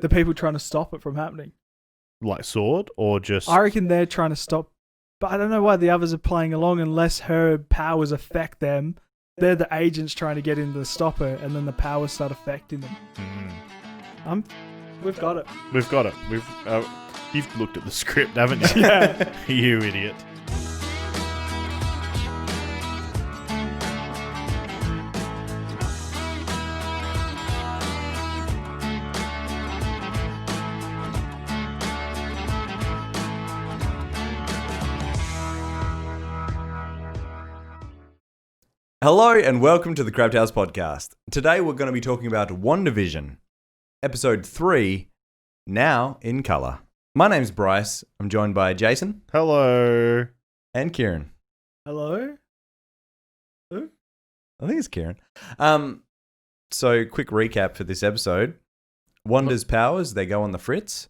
The people trying to stop it from happening. Like sword or just... I reckon they're trying to stop, but I don't know why the others are playing along unless her powers affect them. They're the agents trying to get in to stop her, and then the powers start affecting them. We've got it. We've got it. You've looked at the script, haven't you? Yeah. You idiot. Hello and welcome to the CrabTales podcast. Today we're going to be talking about WandaVision, episode 3, now in colour. My name's Bryce. I'm joined by Jason. Hello. And Kieran. Hello? Who? I think it's Kieran. So quick recap for this episode. Wanda's powers, they go on the fritz.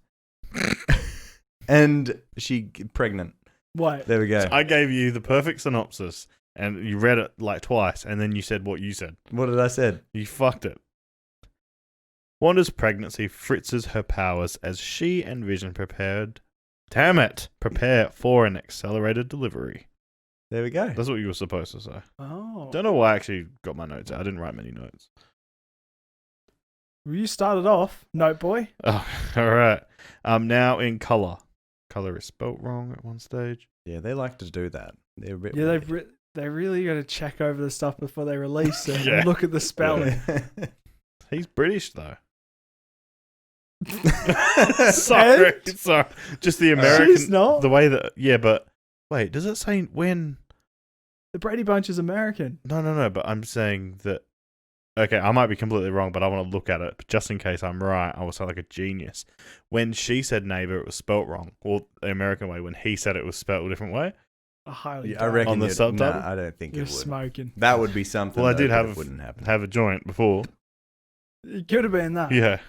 And she pregnant. Wait. There we go. So I gave you the perfect synopsis. And you read it like twice, and then you said what you said. What did I say? You fucked it. Wanda's pregnancy fritzes her powers as she and Vision prepare for an accelerated delivery. There we go. That's what you were supposed to say. Oh. Don't know why I actually got my notes out. I didn't write many notes. You started off, note boy. Oh, all right. Now in colour. Colour is spelt wrong at one stage. Yeah, they like to do that. They're a bit Yeah, weird. they really got to check over the stuff before they release it Yeah. and look at the spelling. He's British though. Sorry. Just the American. She's not. The way that. Yeah, but wait. Does it say when? The Brady Bunch is American. No. But I'm saying that. Okay, I might be completely wrong, but I want to look at it. But just in case I'm right, I will sound like a genius. When she said neighbor, it was spelt wrong. Or the American way. When he said it was spelt a different way. I highly I reckon On the you'd- subtitle? Nah, I don't think You're it would. smoking. That would be something. Well, I though, did but have it wouldn't happen. Have a joint before. It could have been that. Yeah.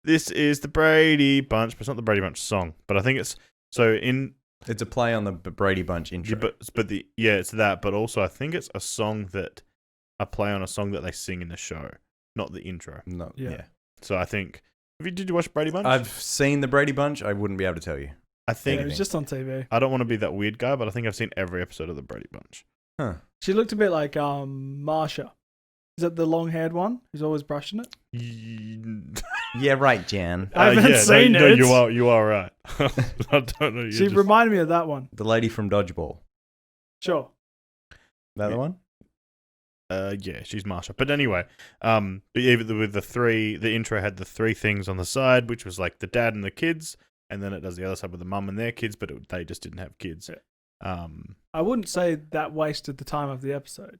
This is the Brady Bunch, but it's not the Brady Bunch song. But I think it's It's a play on the Brady Bunch intro. it's that. But also, I think it's a play on a song that they sing in the show, not the intro. No, Yeah. yeah. So I think. Did you watch Brady Bunch? I've seen the Brady Bunch. I wouldn't be able to tell you. I Yeah, think it was just on TV. I don't want to be that weird guy, but I think I've seen every episode of the Brady Bunch. Huh. She looked a bit like Marsha. Is that the long-haired one who's always brushing it? Yeah, right, Jan. I haven't seen no, it. You are right. I don't know. She reminded me of that one. The lady from Dodgeball. Sure. That the one? Yeah, she's Marsha. But anyway, but even with the intro had the three things on the side, which was like the dad and the kids, and then it does the other side with the mum and their kids, but they just didn't have kids. I wouldn't say that wasted the time of the episode.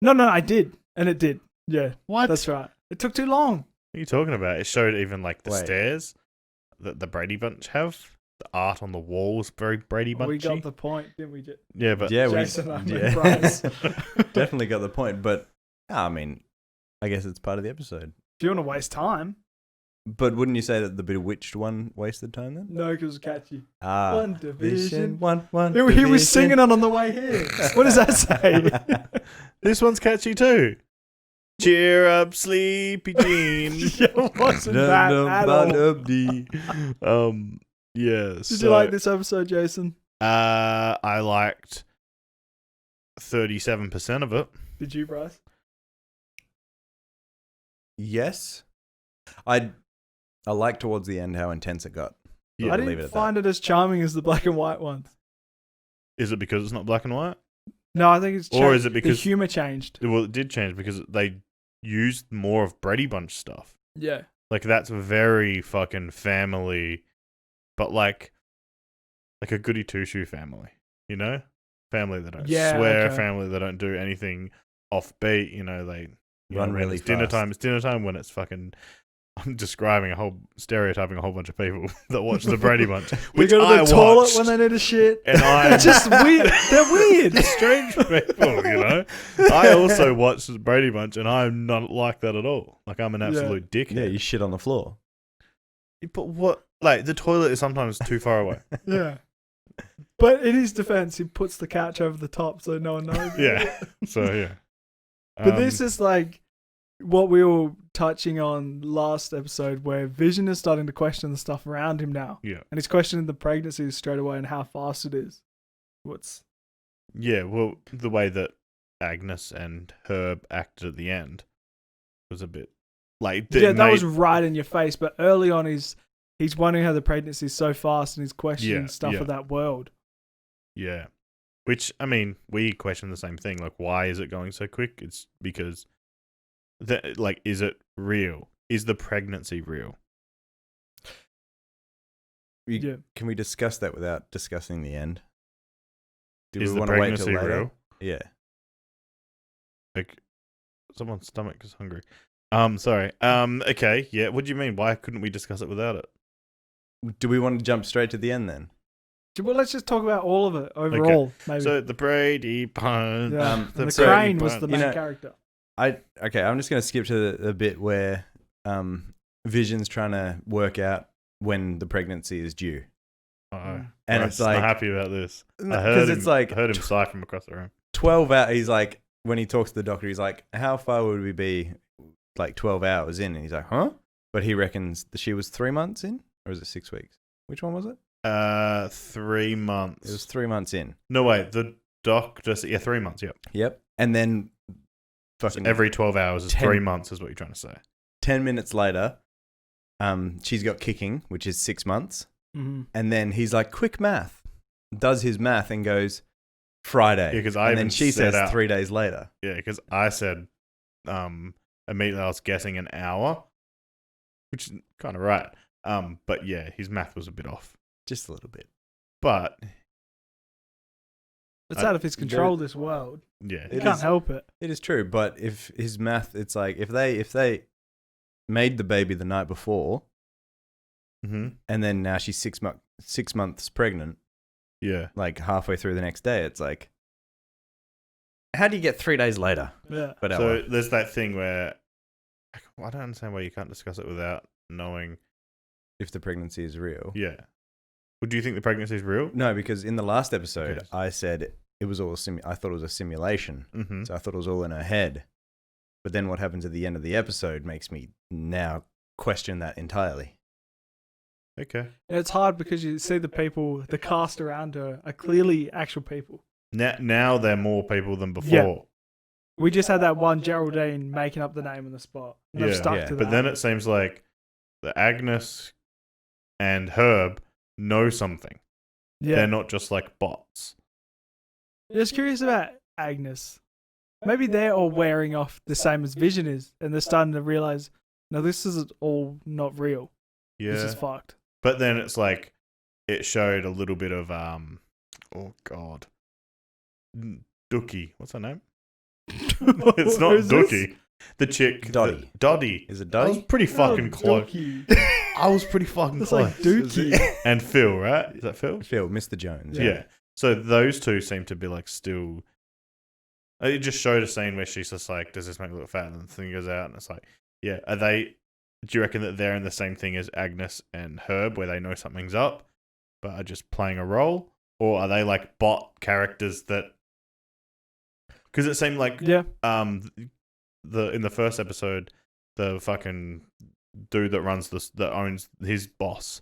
No, I did. And it did. Yeah. What? That's right. It took too long. What are you talking about? It showed even like the Wait. stairs that the Brady Bunch have. The art on the walls, very Brady Bunchy. We got the point, didn't we? Yeah, but Yeah, Jason, I mean, Bryce. Definitely got the point. But, I mean, I guess it's part of the episode. If you want to waste time. But wouldn't you say that the Bewitched one wasted time then? No, because it's catchy. WandaVision. WandaVision. He was singing it on the way here. What does that say? this one's catchy too. Cheer up, sleepy Jean. Yeah, it wasn't that at all. Yeah. Did you like this episode, Jason? I liked 37% of it. Did you, Bryce? Yes. I like towards the end how intense it got. Yeah, I leave it didn't at find it as charming as the black and white ones. Is it because it's not black and white? No, I think it's changed. Or is it because the humor changed? Well, it did change because they used more of Brady Bunch stuff. Yeah. Like that's very fucking family, but like a goody two shoe family, you know, family that don't swear, okay. family that don't do anything offbeat. You know, they Run really it's dinner fast. time. It's dinner time when it's fucking. I'm stereotyping a whole bunch of people that watch the Brady Bunch, They which go to I the toilet watched, when they need a shit. and I They're just weird. They're weird. strange people, you know. I also watched the Brady Bunch, and I'm not like that at all. Like I'm an absolute dickhead. Yeah, you shit on the floor. But what? Like the toilet is sometimes too far away. Yeah. But in his defense, he puts the couch over the top so no one knows. Yeah. So yeah. But this is like what we were touching on last episode, where Vision is starting to question the stuff around him now. Yeah. And he's questioning the pregnancy straight away and how fast it is. Yeah, well, the way that Agnes and Herb acted at the end was a bit like... that was right in your face. But early on, he's wondering how the pregnancy is so fast and he's questioning stuff of that world. Yeah. Which, I mean, we question the same thing. Like, why is it going so quick? It's because, is it real? Is the pregnancy real? Can we discuss that without discussing the end? Do is we the want to wait pregnancy till later? real? Yeah. Like, someone's stomach is hungry. Sorry. Okay, yeah. What do you mean? Why couldn't we discuss it without it? Do we want to jump straight to the end then? Well, let's just talk about all of it overall. Okay. Maybe. So the Brady Bunch. Yeah. The the Crane was the Bunch. main character. I'm just going to skip to the bit where Vision's trying to work out when the pregnancy is due. And it's like, not happy about this. I heard him sigh from across the room. 12 hours. He's like, when he talks to the doctor, he's like, how far would we be? Like 12 hours in, and he's like, huh? But he reckons that she was 3 months in, or is it 6 weeks? Which one was it? 3 months. It was 3 months in. No, wait. The doctor said, 3 months. Yep. And then fucking every 12 hours is 3 months, is what you're trying to say. 10 minutes later, she's got kicking, which is 6 months. Mm-hmm. And then he's like, quick math. Does his math and goes, Friday. Yeah, and then she says 3 days later. Yeah, because I said, immediately I was guessing an hour, which is kind of right. But yeah, his math was a bit off. Just a little bit. But it's out of his control, this world. Yeah. He can't help it. It is true, but if his math, it's like if they made the baby the night before, and then now she's 6 months pregnant, yeah, like halfway through the next day, it's like, how do you get 3 days later? Yeah. But so there's that thing where I don't understand why you can't discuss it without knowing if the pregnancy is real. Yeah. Well, do you think the pregnancy is real? No, because in the last episode, Okay. I said it was all I thought it was a simulation. Mm-hmm. So I thought it was all in her head. But then what happens at the end of the episode makes me now question that entirely. Okay. And it's hard because you see the people, the cast around her are clearly actual people. Now they're more people than before. Yeah. We just had that one Geraldine making up the name on the spot. And they've stuck to that. But then it seems like the Agnes and Herb know something. Yeah. They're not just like bots. Just curious about Agnes. Maybe they're all wearing off the same as Vision is, and they're starting to realize, no, this is all not real. Yeah. This is fucked. But then it's like it showed a little bit of oh god, Dookie. What's her name? It's not Dookie. The chick, Dottie. Dottie. Is it I was Dottie? pretty fucking close. I was pretty fucking It's close. like Dookie. And Phil, right? Is that Phil? Phil, Mr. Jones. Yeah. So those two seem to be like still. It just showed a scene where she's just like, "Does this make me look fat?" And the thing goes out, and it's like, "Yeah." Are they? Do you reckon that they're in the same thing as Agnes and Herb, where they know something's up, but are just playing a role, or are they like bot characters that? Because it seemed like in the first episode, the fucking dude that owns his boss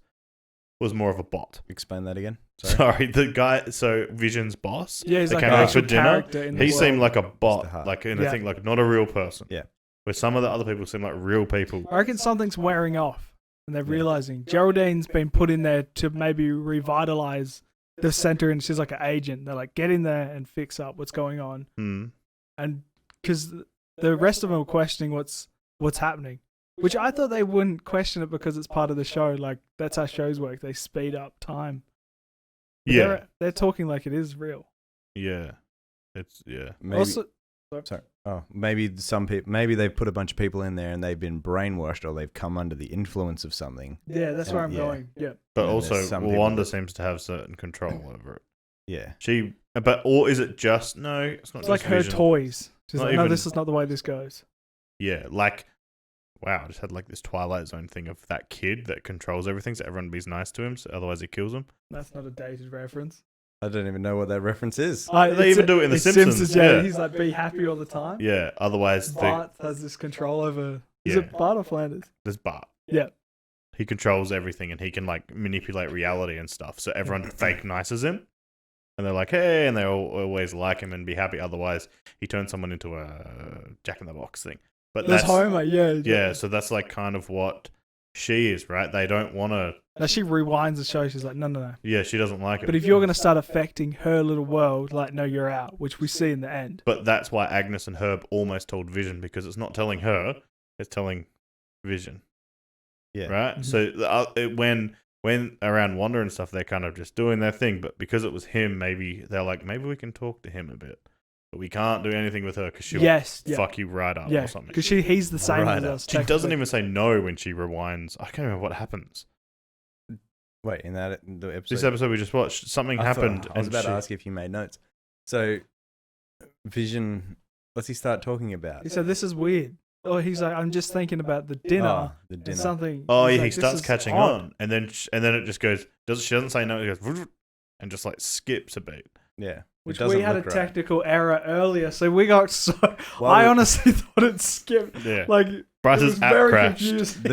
was more of a bot. Explain that again. Sorry, the guy. So Vision's boss. Yeah, he's that like came an over actual for dinner. character in the He world. seemed like a Mr. bot, Hart. like in a thing, like not a real person. Yeah. Where some of the other people seem like real people. I reckon something's wearing off, and they're realizing Geraldine's been put in there to maybe revitalize the center, and she's like an agent. They're like, get in there and fix up what's going on. And because the rest of them are questioning what's happening, which I thought they wouldn't question it because it's part of the show. Like that's how shows work; they speed up time. But Yeah, they're talking like it is real. yeah, it's yeah. Maybe, Also, sorry. Oh, maybe some people. Maybe they've put a bunch of people in there and they've been brainwashed, or they've come under the influence of something. yeah, that's where I'm Yeah. going. Yeah, But And also, there's some people Wanda that- seems to have certain control over it. Yeah. Or is it just no? It's not. it's just like her Vision. toys. She's Not like, no, even- this is not the way this goes. Yeah, like wow, I just had like this Twilight Zone thing of that kid that controls everything, so everyone be nice to him, so otherwise he kills them. That's not a dated reference. I don't even know what that reference is. They even do it in The Simpsons. Yeah. He's like, be happy all the time. Yeah, otherwise Bart has this control over... Is Yeah. it Bart or Flanders? there's Bart. Yeah. He controls everything and he can like manipulate reality and stuff. So everyone fake nices him. And they're like, hey, and they always like him and be happy. Otherwise, he turns someone into a Jack-in-the-Box thing. But There's that's Homer, yeah. Yeah, so that's like kind of what she is, right? They don't want to... Now she rewinds the show. She's like, no. Yeah, she doesn't like it. But if you're going to start affecting her little world, like, no, you're out, which we see in the end. But that's why Agnes and Herb almost told Vision, because it's not telling her, it's telling Vision. Yeah. Right? Mm-hmm. So when around Wanda and stuff, they're kind of just doing their thing. But because it was him, maybe they're like, maybe we can talk to him a bit. But we can't do anything with her because she'll fuck you right up or something. Because he's the same as us. She doesn't even say no when she rewinds. I can't remember what happens. Wait, in the episode? This episode we just watched, something happened. I was about to ask you if you made notes. So, Vision, what's he start talking about? He said, this is weird. Or he's like, I'm just thinking about the dinner. The dinner. Something. Oh, he's yeah, like, he starts catching on. And then it just goes, she doesn't say no, it goes, and just like skips a beat. Yeah. Which we had a technical error earlier, so we got so... Well, I honestly thought it skipped. Yeah. Like, Bryce's it was app very crashed. confused. The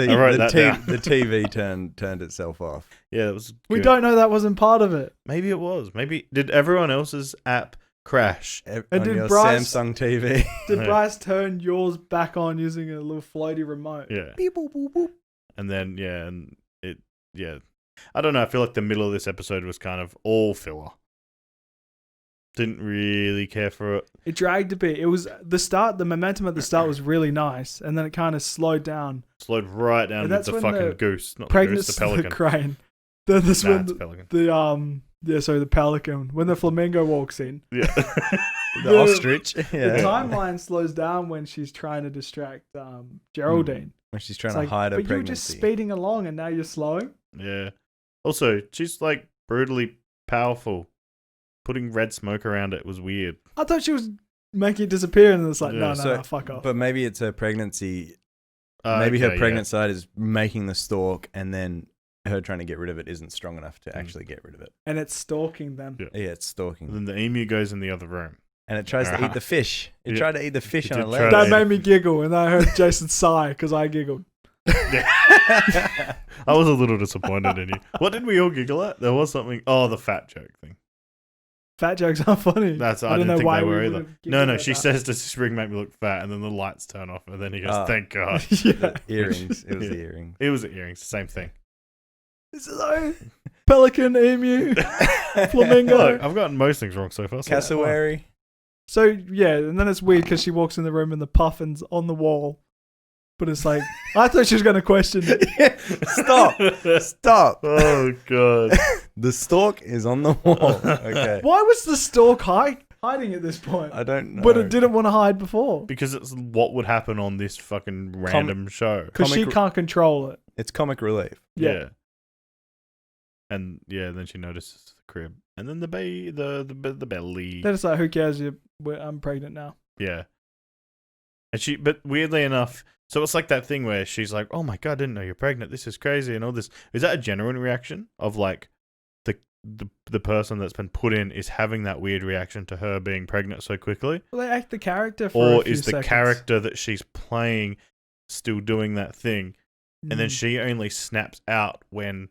TV turned itself off. Yeah, it was We good. don't know that wasn't part of it. Maybe it was. Maybe... Did everyone else's app crash? On did your Bryce- Samsung TV. Did Bryce turn yours back on using a little floaty remote? Yeah. Beep, boop, boop, boop. And then, I don't know. I feel like the middle of this episode was kind of all filler. Didn't really care for it. It dragged a bit. It was the momentum at the start was really nice, and then it kind of slowed down. Slowed right down And with that's the when fucking the goose. Not the goose, Pregnancy the pelican. the crane. That's when it's pelican. the pelican. When the flamingo walks in. Yeah. The ostrich. The Yeah. timeline slows down when she's trying to distract Geraldine. When she's trying It's to hide her but pregnancy. you were just speeding along and now you're slowing? Yeah. Also, she's like brutally powerful. Putting red smoke around it was weird. I thought she was making it disappear and it's like, Yeah. no, fuck off. But maybe it's her pregnancy. Maybe her Okay, pregnant side is making the stalk, and then her trying to get rid of it isn't strong enough to actually get rid of it. And it's stalking them. Yeah. Yeah, it's stalking. And then the emu goes in the other room. And it tries to eat the fish. It tried to eat the fish It on a did leg. try That to- made me giggle, and I heard Jason sigh because I giggled. I was a little disappointed in you. What did we all giggle at? There was something. Oh, the fat joke thing. Fat jokes aren't funny. I don't didn't know think why they we were would either. have giggled No, at she that. says, does this ring make me look fat? And then the lights turn off. And then he goes, thank God. Yeah. The earrings. It was Yeah. the earrings. It was the earrings. Same thing. This is like pelican, emu, flamingo. Look, I've gotten most things wrong so far. So Cassowary. So, yeah, and then it's weird because she walks in the room and the puffin's on the wall. But it's like, I thought she was going to question it. Stop. Oh, God. The stalk is on the wall. Okay. Why was the stalk hiding at this point? I don't know. But it didn't want to hide before. Because it's what would happen on this fucking random show. Because she Comic- can't control it. It's comic relief. Yeah. And then she notices the crib. And then the belly. Then it's like, who cares? I'm pregnant now. Yeah. And but weirdly enough, so it's like that thing where she's like, oh my God, I didn't know you're pregnant. This is crazy and all this. Is that a genuine reaction of like the person that's been put in is having that weird reaction to her being pregnant so quickly? Well, they act the character for a Or few is the seconds. character that she's playing still doing that thing? And then Mm. she only snaps out when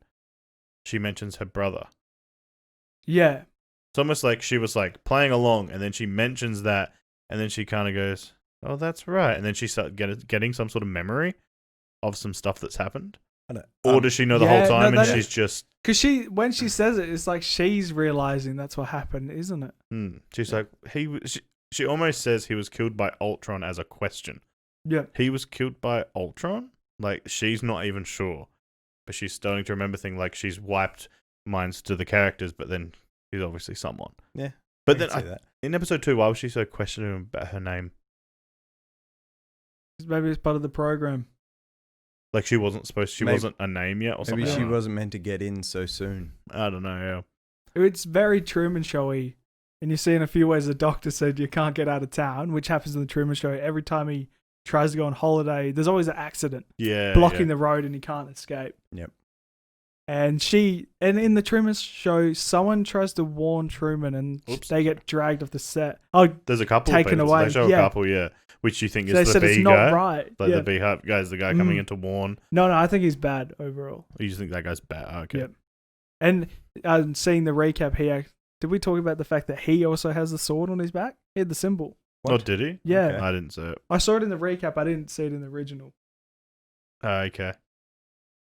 she mentions her brother. Yeah. It's almost like she was like playing along and then she mentions that and then she kind of goes, oh, that's right. And then she starts getting some sort of memory of some stuff that's happened. I don't, Or does she know the yeah, whole time no, and that- she's just... Because when she says it, it's like she's realizing that's what happened, isn't it? She's like, she almost says he was killed by Ultron as a question. Yeah. He was killed by Ultron? Like, she's not even sure. But she's starting to remember things like she's wiped minds to the characters, but then he's obviously someone. Yeah. But I then can see that. in episode 2, why was she so questioning about her name? Maybe it's part of the program. Like she wasn't a name yet or something? Maybe I she don't know. wasn't meant to get in so soon. I don't know, yeah. It's very Truman Showy. And you see in a few ways the doctor said you can't get out of town, which happens in the Truman Show. Every time he tries to go on holiday, there's always an accident Yeah. blocking the road and he can't escape. Yep. And in the Truman Show, someone tries to warn Truman and they get dragged off the set. Oh, there's a couple taken of away. They show Yeah. a couple, yeah. Which you think So they is the said B it's guy? not right. Like Yeah. the B guy's the guy coming in to warn. No, I think he's bad overall. You just think that guy's bad? Oh, okay. Yep. And seeing the recap here, did we talk about the fact that he also has the sword on his back? He had the symbol. Oh, did he? Yeah. Okay. I didn't see it. I saw it in the recap. I didn't see it in the original. Okay.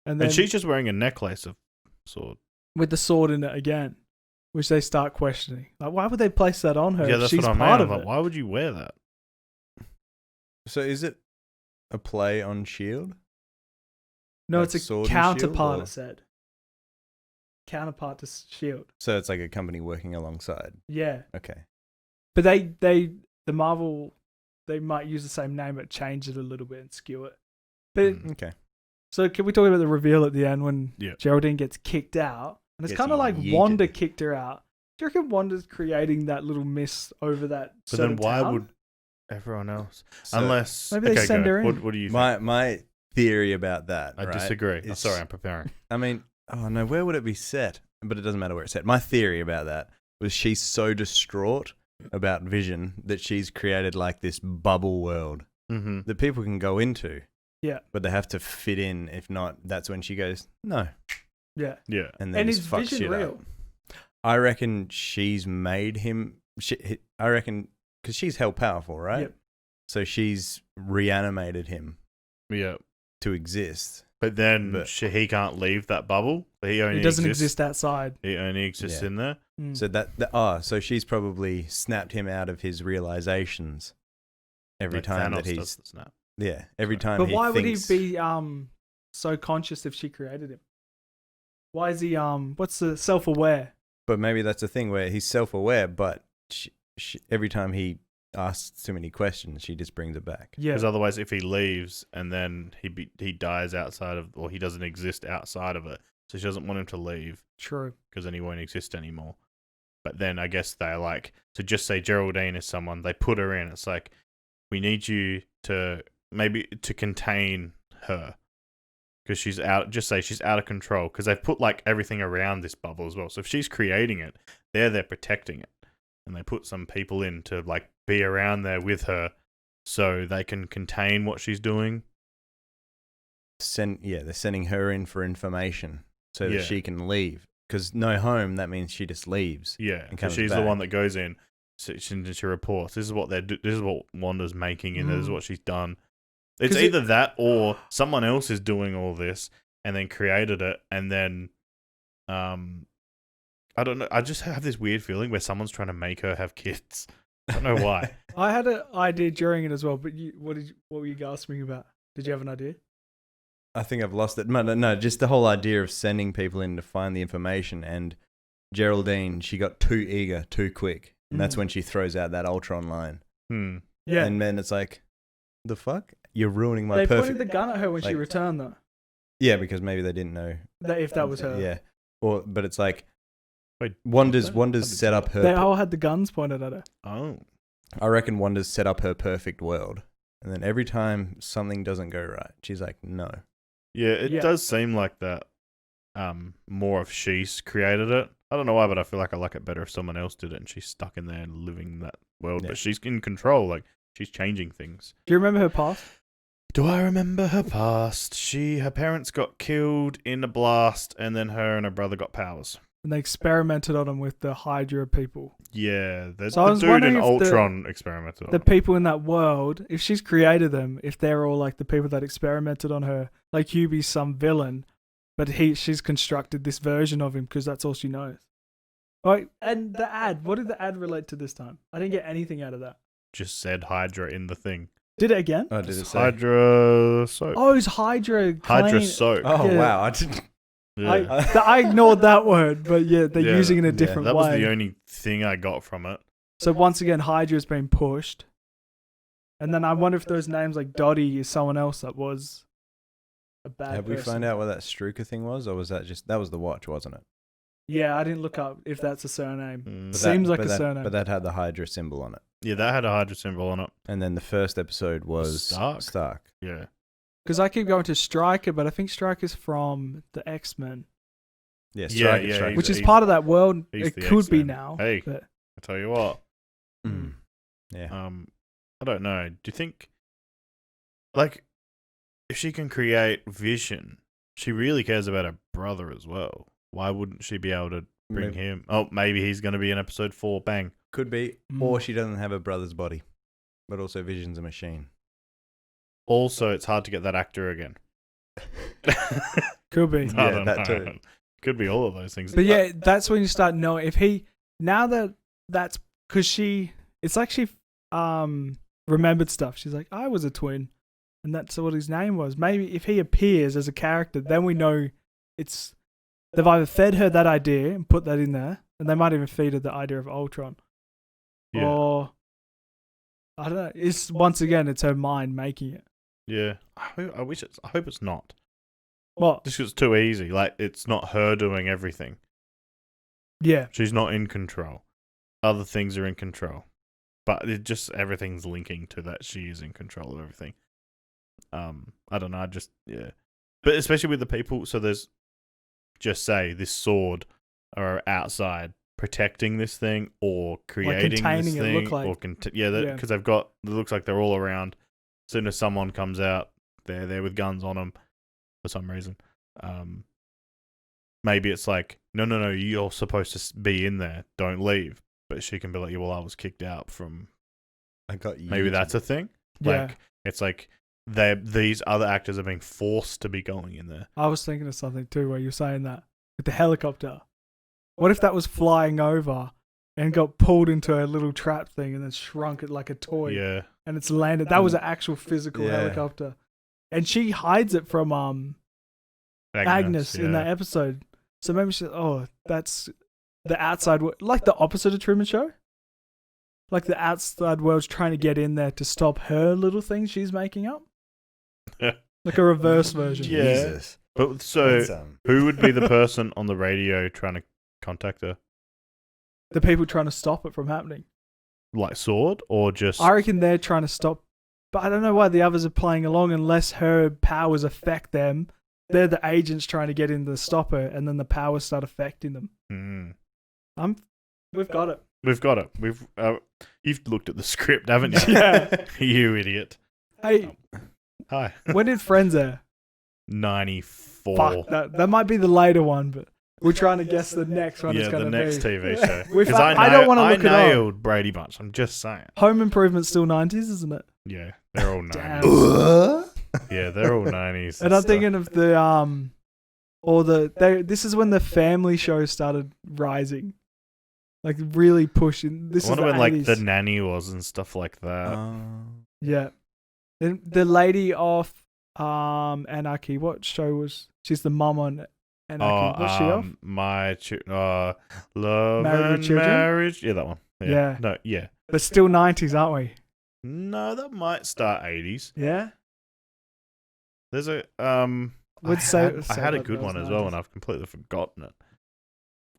And then And she's just wearing a necklace of sword. with the sword in it again, which they start questioning. Like, why would they place that on her? Yeah, if that's she's what I mean. part I'm of like, it. why would you wear that? So is it a play on S.H.I.E.L.D.? No, like it's a sword and counterpart. shield, or- It said counterpart to Shield. So it's like a company working alongside. Yeah, Okay. but the Marvel, they might use the same name but change it a little bit and skew it. But Okay. so can we talk about the reveal at the end when Yeah. Geraldine gets kicked out? And it's Gets kind of like yeeted. Wanda kicked her out. Do you reckon Wanda's creating that little mist over that? But then certain why town? would everyone else? So Unless Maybe they okay, send go. her in. What do you think? my theory about that, I right, disagree. is- Sorry, I'm preparing. I mean, oh no, where would it be set? But it doesn't matter where it's set. My theory about that was she's so distraught about Vision that she's created like this bubble world Mm-hmm. that people can go into. Yeah. But they have to fit in. If not, that's when she goes, no. Yeah. Yeah. And then And just is fucks Vision shit real? up. I reckon she's made him. I reckon because she's hell powerful, right? Yep. So she's reanimated him Yeah. to exist. But then But- he can't leave that bubble. He only It doesn't exists, exist outside. He only exists Yeah. in there. Mm. So so she's probably snapped him out of his realizations every Like time Thanos that does he's the snap. every time. But he why thinks, would he be so conscious if she created him? Why is he what's the self-aware? But maybe that's the thing where he's self-aware, but every time he asks too many questions, she just brings it back. Yeah. Because otherwise, if he leaves and then he dies outside of, or he doesn't exist outside of it, so she doesn't want him to leave True. because then he won't exist anymore. But then I guess they're like, so just say Geraldine is someone, they put her in. It's like, we need you to maybe to contain her because she's out. Just say she's out of control because they've put like everything around this bubble as well. So if she's creating it, they're protecting it, and they put some people in to like be around there with her so they can contain what she's doing. They're sending her in for information so that Yeah. she can leave. Because no home, that means she just leaves. Yeah, And because comes she's back. the one that goes in. So she reports. This is what this is what Wanda's making, and this is what she's done. It's 'Cause either that or someone else is doing all this and then created it, and then, I don't know. I just have this weird feeling where someone's trying to make her have kids. I don't know why. I had an idea during it as well, but what were you gasping about? Did you have an idea? I think I've lost it. No, just the whole idea of sending people in to find the information. And Geraldine, she got too eager too quick. And that's when she throws out that Ultron line. Yeah. And then it's like, the fuck? You're ruining my They perfect... pointed the gun at her when she like- returned, though. Yeah, because maybe they didn't know. If that was her. Yeah. But it's like, Wait, Wanda's what? set up her... They all had the guns pointed at her. Oh, I reckon Wanda's set up her perfect world. And then every time something doesn't go right, she's like, no. yeah. It does seem like that. More of she's created it. I don't know why, but I feel like I like it better if someone else did it and she's stuck in there and living that world. Yeah. But she's in control. Like she's changing things. Do you remember her past? Do I remember her past? Her parents got killed in a blast, and then her and her brother got powers. And they experimented on them with the Hydra people. Yeah, So I the was dude wondering in if the- Ultron experimented on The them. people in that world, if she's created them, if they're all like the people that experimented on her, like Hubie's some villain, but she's constructed this version of him because that's all she knows. Right, and the ad, what did the ad relate to this time? I didn't get anything out of that. Just said Hydra in the thing. Did it again? Oh, did it say? Hydra soap. Oh, it's Hydra. Hydra clean- soap. Oh, Yeah. wow. I didn't... Yeah. I ignored that word, but yeah, they're Yeah, using it in a yeah, different That way. was the only thing I got from it. So once again, Hydra's been pushed. And then I wonder if those names like Dottie is someone else that was a bad Have we person. found out what that Strucker thing was? Or was that was the watch, wasn't it? Yeah, I didn't look up if that's a surname. Mm. Seems like a surname. But that had the Hydra symbol on it. Yeah, that had a Hydra symbol on it. And then the first episode was Stark. Yeah. Because I keep going to Stryker, but I think Stryker's from the X-Men. Yeah, Yeah, Striker. which is part of that world. he's It the could be X-Men. now. Hey. But I tell you what. Yeah. I don't know. Do you think, like, if she can create vision, she really cares about her brother as well. Why wouldn't she be able to bring Maybe- him? Oh, maybe he's going to be in episode 4. Bang. Could be. Or she doesn't have a brother's body, but also Vision's a machine. Also, it's hard to get that actor again. could be. I Yeah, don't that know. too. Could be all of those things. But yeah, that's when you start knowing if he now that's because it's like she remembered stuff. She's like, I was a twin, and that's what his name was. Maybe if he appears as a character, then we know they've either fed her that idea and put that in there, and they might even feed her the idea of Ultron, Yeah. or I don't know. It's once again, it's her mind making it. Yeah. I hope it's not. What? Just 'cause it's too easy. Like, it's not her doing everything. Yeah. She's not in control. Other things are in control. But it just, everything's linking to that she is in control of everything. I don't know, yeah. But especially with the people, so there's, just say, this sword are outside protecting this thing or creating this containing it, thing. look like. Or because they've got, it looks like they're all around. As soon as someone comes out, they're there with guns on them for some reason. Maybe it's like, no, you're supposed to be in there. Don't leave. But she can be like, well, I was kicked out from. I got you. Maybe that's a thing. Yeah. Like, it's like these other actors are being forced to be going in there. I was thinking of something too where you're saying that with the helicopter. What if that was flying over and got pulled into a little trap thing and then shrunk it like a toy? Yeah. And it's landed. That was an actual physical helicopter. And she hides it from Agnes in that episode. So maybe she's, that's the outside world. Like the opposite of Truman Show. Like the outside world's trying to get in there to stop her little thing she's making up. Like a reverse version. Yeah. Jesus. But so, who would be the person on the radio trying to contact her? The people trying to stop it from happening. Like Sword or just? I reckon they're trying to stop, but I don't know why the others are playing along unless her powers affect them. They're the agents trying to get in to stop her, and then the powers start affecting them. We've got it. We've got it. You've looked at the script, haven't you? Yeah. You idiot. Hey, Hi. when did Friends air? 94. Fuck, that might be the later one, but we're trying to guess the next one. Yeah, it's going the to next be. TV show. If I don't want to look it up. I nailed Brady Bunch. I'm just saying. Home Improvement's still 90s, isn't it? Yeah, they're all Damn. 90s. Yeah, they're all 90s. And I'm thinking of this is when the Family Show started rising, like really pushing. This I wonder is the when 80s. like the nanny was and stuff like that. Yeah, and the lady off Anarchy. What show was she's the mum on Anarchy? What's she off? Love Married with and Children? Marriage. Yeah, that one. Yeah. No, yeah. But still 90s, aren't we? No, that might start 80s. Yeah. There's a Would I say had a like good those one as well, 90s. and I've completely forgotten it.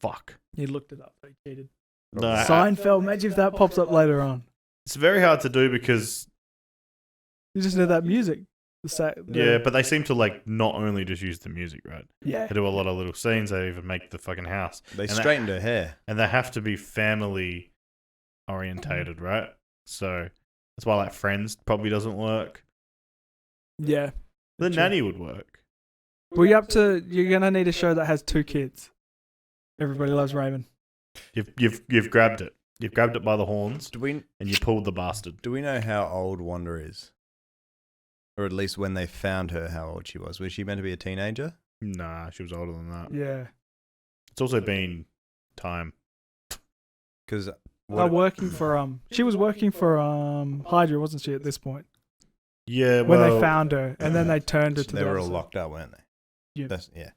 Fuck. You looked it up, but you cheated. No, Seinfeld. Imagine if that pops up later on. it's very hard to do because You just know that music. yeah, but they seem to like not only just use the music, right? Yeah. They do a lot of little scenes. They even make the fucking house, They And straightened her hair. and they have to be family orientated, right? So that's why like Friends probably doesn't work. Yeah. The True. nanny would work. You're gonna need a show that has 2 kids. Everybody loves Raymond. You've grabbed it. You've grabbed it by the horns, Do we and you pulled the bastard. do we know how old Wanda is? Or at least when they found her, how old she was. Was she meant to be a teenager? Nah, she was older than that. Yeah. It's also been time. Because She was working for Hydra, wasn't she, at this point? Yeah, When well, they found her, and then they turned her to they the were other all side. locked up, weren't they? Yeah.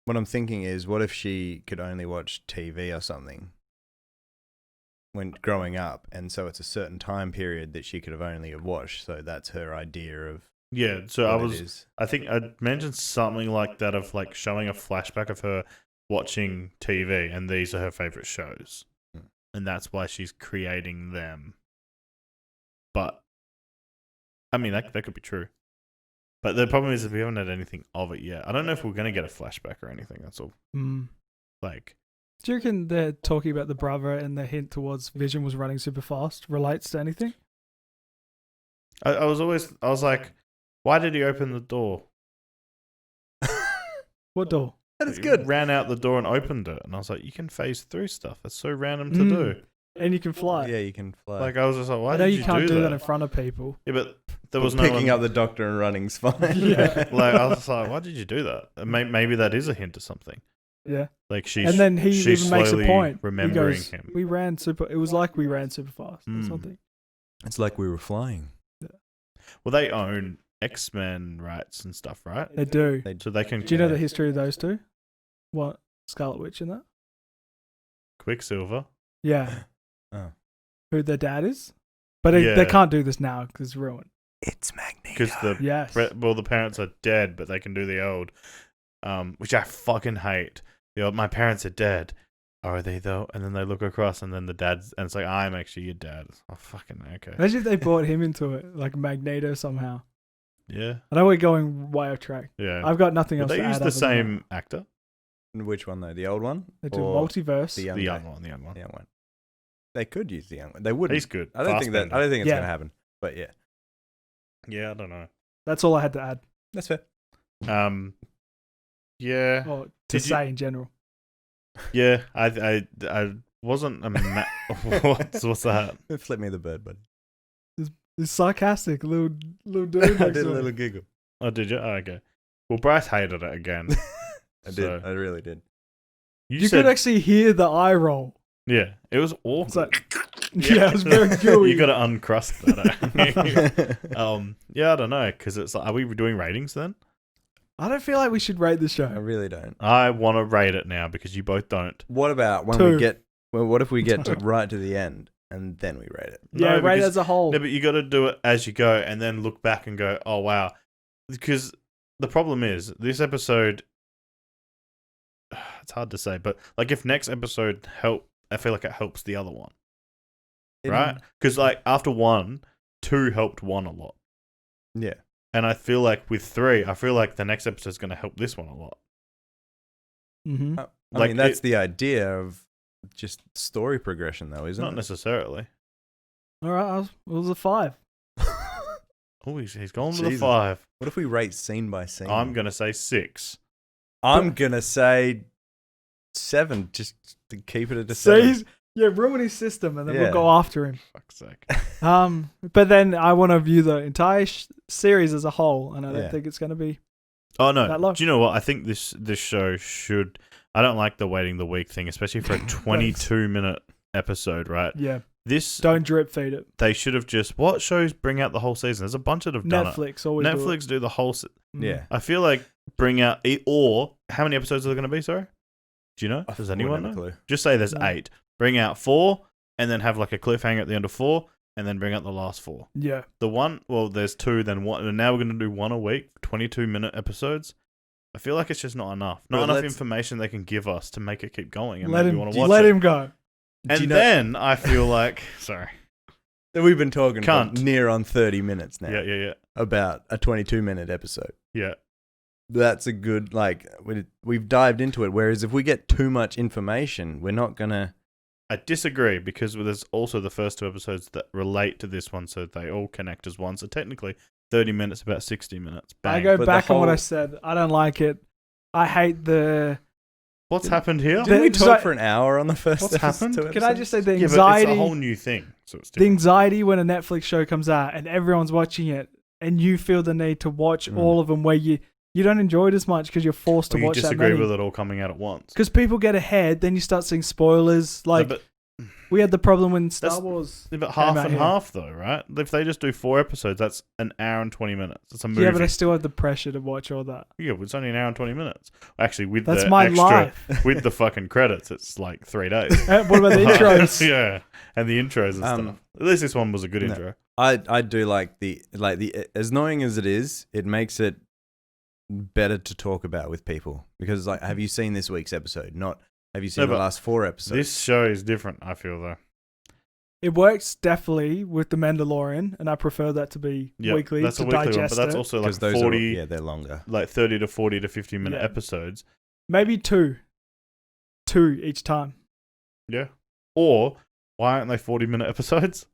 What I'm thinking is, what if she could only watch TV or something when growing up, and so it's a certain time period that she could have only have watched. So that's her idea of Yeah, so what it is. I think I mentioned something like that of like showing a flashback of her watching TV, and these are her favorite shows, and that's why she's creating them. But I mean, that could be true. But the problem is we haven't had anything of it yet. I don't know if we're going to get a flashback or anything. That's all. Like, do you reckon they're talking about the brother and the hint towards Vision was running super fast relates to anything? I was like, why did he open the door? What door? That is He good. ran out the door and opened it. And I was like, you can phase through stuff. That's so random to do. And you can fly. Yeah, you can fly. Like, I was just like, why I know did you can't do that in front of people. Yeah, but there was no picking one... up the doctor and running's fine. Yeah. Like, I was like, why did you do that? Maybe that is a hint to something. Yeah. Like, and then he even makes a point. Remembering he goes, him. We ran super. It was like we ran super fast or something. It's like we were flying. Yeah. Well, they own X-Men rights and stuff, right? They do. So they can... Do you know the history of those two? What? Scarlet Witch in that? Quicksilver. Yeah. Oh. Who their dad is? But they can't do this now because it's ruined. It's Magneto. Because the parents are dead, but they can do the old, which I fucking hate. My parents are dead. Are they though? And then they look across, and then the dad's, and it's like, I'm actually your dad. Oh, fucking okay. Imagine if they brought him into it, like Magneto somehow. Yeah. I know we're going way off track. Yeah. I've got nothing else to add. They use the same actor. Which one though? The old one? They do Or multiverse. The young one. The young one. They could use the young one. They wouldn't. He's good. I don't think it's going to happen. But yeah. Yeah, I don't know. That's all I had to add. That's fair. Yeah. Or to say in general. Yeah, I wasn't a what's that? Flip me the bird, buddy. It's sarcastic, little dude. I did a little giggle. Oh, did you? Oh, okay. Well, Bryce hated it again. I did. I really did. You could actually hear the eye roll. Yeah, it was awkward. It's like, yeah, it was very gooey. You got to uncrust that. Yeah, I don't know, because it's like, are we doing ratings then? I don't feel like we should rate the show. I really don't. I want to rate it now because you both don't. What about when 2. we get? Well, what if we get right to the end and then we rate it? Yeah, rate it as a whole. No, but you got to do it as you go and then look back and go, oh wow, because the problem is this episode. It's hard to say, but like if next episode I feel like it helps the other one, right? Because like after 1, 2 helped 1 a lot. Yeah. And I feel like with 3, I feel like the next episode is going to help this one a lot. Mm-hmm. I mean, that's the idea of just story progression, though, isn't it? Not necessarily. All right, it was a 5. Oh, he's gone with a 5. What if we rate scene by scene? I'm going to say 6. I'm going to say 7, just to keep it at a 7. Ruin his system, and then we'll go after him. Fuck's sake. But then I want to view the entire series as a whole, and I don't think it's going to be. Oh no! That long. Do you know what? I think this show should. I don't like the waiting the week thing, especially for a 22-minute episode, right? Yeah. Don't drip feed it. They should have just. What shows bring out the whole season? There's a bunch that have done Netflix it. always. Netflix do the whole. Yeah. I feel like bring out or how many episodes are there going to be? Sorry. Do you know? Does anyone know? Clue. Just say there's 8. Bring out 4, and then have like a cliffhanger at the end of 4, and then bring out the last 4. Yeah. There's 2, then 1, and now we're going to do 1 a week, 22-minute episodes. I feel like it's just not enough. Not enough information they can give us to make it keep going, and let maybe him, want to watch let it. him go. And then I feel like, sorry. We've been talking for near on 30 minutes now. Yeah. About a 22-minute episode. Yeah. That's a good, we've dived into it. Whereas if we get too much information, we're not going to... I disagree, because there's also the first 2 episodes that relate to this one, so they all connect as one. So technically, 30 minutes, about 60 minutes. Bang. I go back on what I said. I don't like it. I hate the... What's happened here? Didn't we talk for an hour on the first What's happened? Can I just say the anxiety... Yeah, but it's a whole new thing. So it's the anxiety when a Netflix show comes out and everyone's watching it, and you feel the need to watch all of them, where you don't enjoy it as much because you're forced to watch that many. You disagree with it all coming out at once. Because people get ahead, then you start seeing spoilers. We had the problem when Star Wars. But half and half, though, right? If they just do 4 episodes, that's an hour and 20 minutes. It's a movie. Yeah, but I still have the pressure to watch all that. Yeah, but it's only an hour and 20 minutes. Actually, with that's the my extra, life. With the fucking credits, it's like 3 days. What about the intros? Yeah, and the intros and stuff. At least this one was a good intro. I do like the as annoying as it is, it makes it better to talk about with people, because have you seen this week's episode? Not have you seen the last 4 episodes? This show is different, I feel, though. It works definitely with The Mandalorian, and I prefer that to be weekly that's to a weekly one, digest but that's it. also like those 40, they're longer. like 30 to 40 to 50-minute Yeah. episodes. Maybe two each time. Yeah. Or why aren't they 40-minute episodes?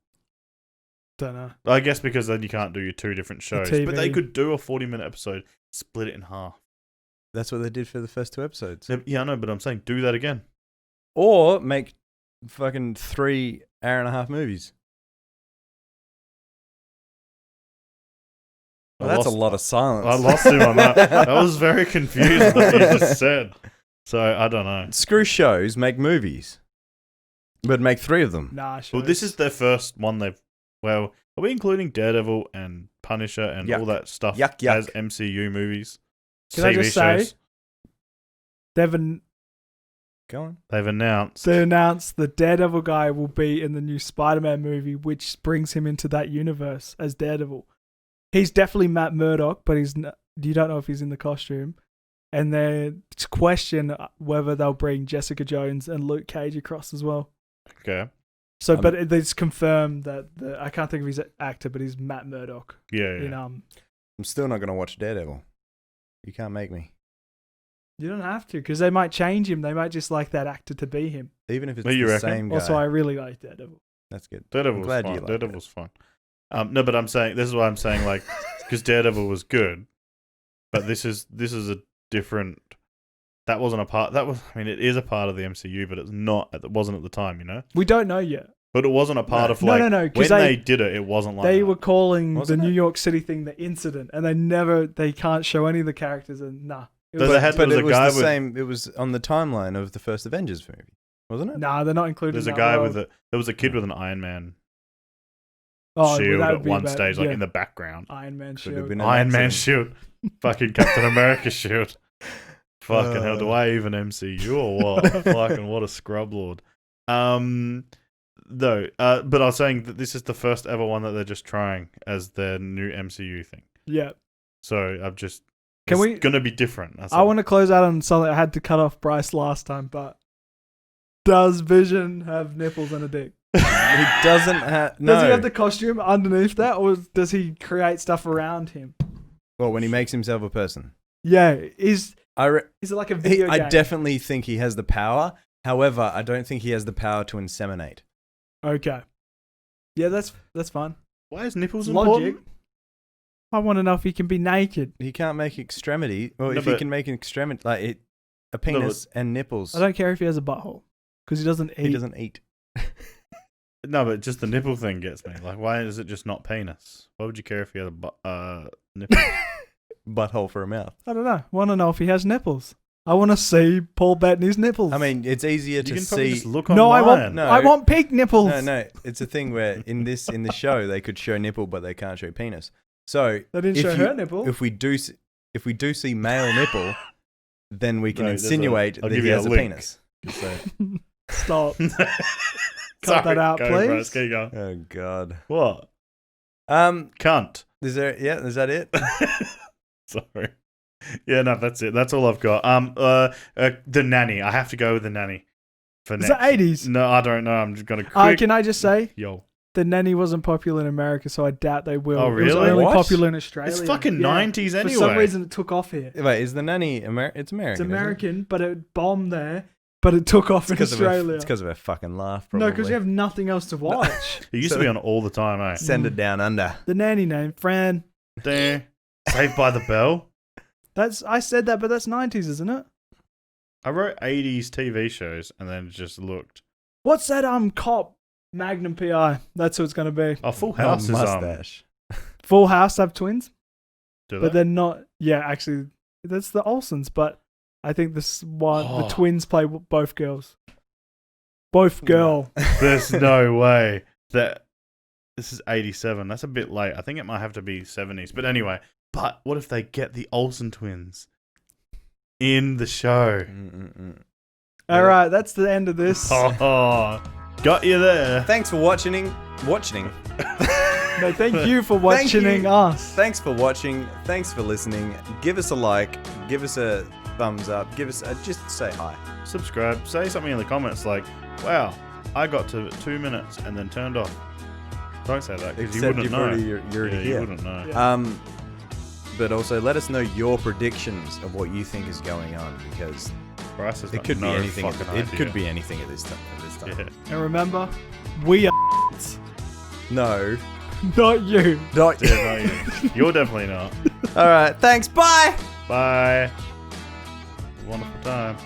Don't know. I guess because then you can't do your 2 different shows. But they TV. could do a 40-minute episode, split it in half. That's what they did for the first 2 episodes. Yeah, I know, but I'm saying do that again. Or make fucking 3 hour-and-a-half movies. Well, that's a lot of silence. I lost him on that. That was very confusing what you just said. So, I don't know. Screw shows, make movies. But make 3 of them. Nah, sure. Well, this is their first one they've... Well, are we including Daredevil and Punisher and Yuck. all that stuff Yuck, yuck. as MCU movies? Can I just say- shows? Go on. They've announced... They announced the Daredevil guy will be in the new Spider-Man movie, which brings him into that universe as Daredevil. He's definitely Matt Murdock, but you don't know if he's in the costume. And they question whether they'll bring Jessica Jones and Luke Cage across as well. Okay. So, but it's confirmed that I can't think of his actor, but he's Matt Murdock. Yeah. I'm still not going to watch Daredevil. You can't make me. You don't have to, because they might change him. They might just like that actor to be him. Even if it's Well, you the reckon? same guy. Also, I really like Daredevil. That's good. Daredevil's glad fine. you like Daredevil's fine. No, but I'm saying... This is why I'm saying, like... Because Daredevil was good. But this is a different... That wasn't a part... That was... I mean, it is a part of the MCU, but it's not... It wasn't at the time, you know? We don't know yet. But it wasn't a part of, No, like... no, no, 'cause When they did it, it wasn't like They that. were calling Wasn't the it? New York City thing the incident, and they can't show any of the characters, and nah. It But was, they had- But there it was a was guy the with- same. It was on the timeline of the first Avengers movie, wasn't it? nah, they're not included. There's in a that guy world. with a... There was a kid with an Iron Man Oh, shield that would at be one about- stage, like yeah. in the background. Iron Man Could have shield. been an Iron Man accident. shield. Fucking Captain America shield. Fucking hell, do I even MCU or what? Fucking what a scrub lord. Though, but I was saying that this is the first ever one that they're just trying as their new MCU thing. Yeah. So I've just... Can it's we- gonna be different. That's I want to close out on something I had to cut off Bryce last time, but does Vision have nipples and a dick? He doesn't have. No. Does he have the costume underneath that, or does he create stuff around him? Well, when he makes himself a person. Yeah. Is I it like a video game? I definitely think he has the power. However, I don't think he has the power to inseminate. Okay. Yeah, that's fine. Why is nipples Logic. important? I want to know if he can be naked. He can't make extremity. Well, No, if he but- can make an extremity, like a penis and nipples, I don't care if he has a butthole, because he doesn't eat. he doesn't eat. No, but just the nipple thing gets me. Like, why is it just not penis? Why would you care if he had a nipple? Butthole for a mouth. I don't know. Want to know if he has nipples. I want to see Paul Bettany's nipples. I mean, it's easier You to can probably see. just look no, I online. want. No. I want pig nipples. No, it's a thing where in the show they could show nipple, but they can't show penis. So They didn't if show you- her nipple. if we do see male nipple, then we can No, there's insinuate I'll that give he you has a link. penis. So, Stop. Sorry, that out, go, please. Bryce, keep going. oh god. What? Cunt. Is that it? Sorry. Yeah, no, that's it. That's all I've got. The nanny. I have to go with the nanny. For Is next. it 80s? No, I don't know. I'm just gonna quick. Can I just say Yo, the nanny wasn't popular in America, so I doubt they will. Oh, It was really? only What? popular in Australia. it's fucking Yeah. 90s anyway. For some reason, it took off here. Wait, is the nanny It's American? It's isn't it? American, but it bombed there. But it took off in It's Australia. because of her fucking laugh. Probably. No, because you have nothing else to watch. It used to be on all the time, eh? Send it down under. The nanny name, Fran. There. Saved by the Bell. I said that, but that's 90s, isn't it? I wrote 80s TV shows and then just looked. What's that cop? Magnum PI. That's who it's going to be. Oh, Full House is mustache. Full House have twins, Do but they? they're not. Yeah, actually, that's the Olsons. But I think this one, the Oh. twins play both girls. Both girl. There's no way that this is 87. That's a bit late. I think it might have to be 70s. But anyway, but what if they get the Olsen twins in the show? All right, that's the end of this. Oh, got you there. Thanks for watching. No, thank you for watching you. us. Thanks for watching. Thanks for listening. Give us a like. Give us a thumbs up. Give us just say hi. Subscribe. Say something in the comments like, wow, I got to 2 minutes and then turned off. Don't say that because you Except wouldn't know. you're already Yeah, here. you wouldn't know. Yeah. But also let us know your predictions of what you think is going on, because Bryce has it got could be no anything. It fucking could idea. be anything at this time. Yeah. And remember, we are No, not you. not Yeah, not you. You're definitely not. All right, thanks. Bye. Bye. Wonderful time.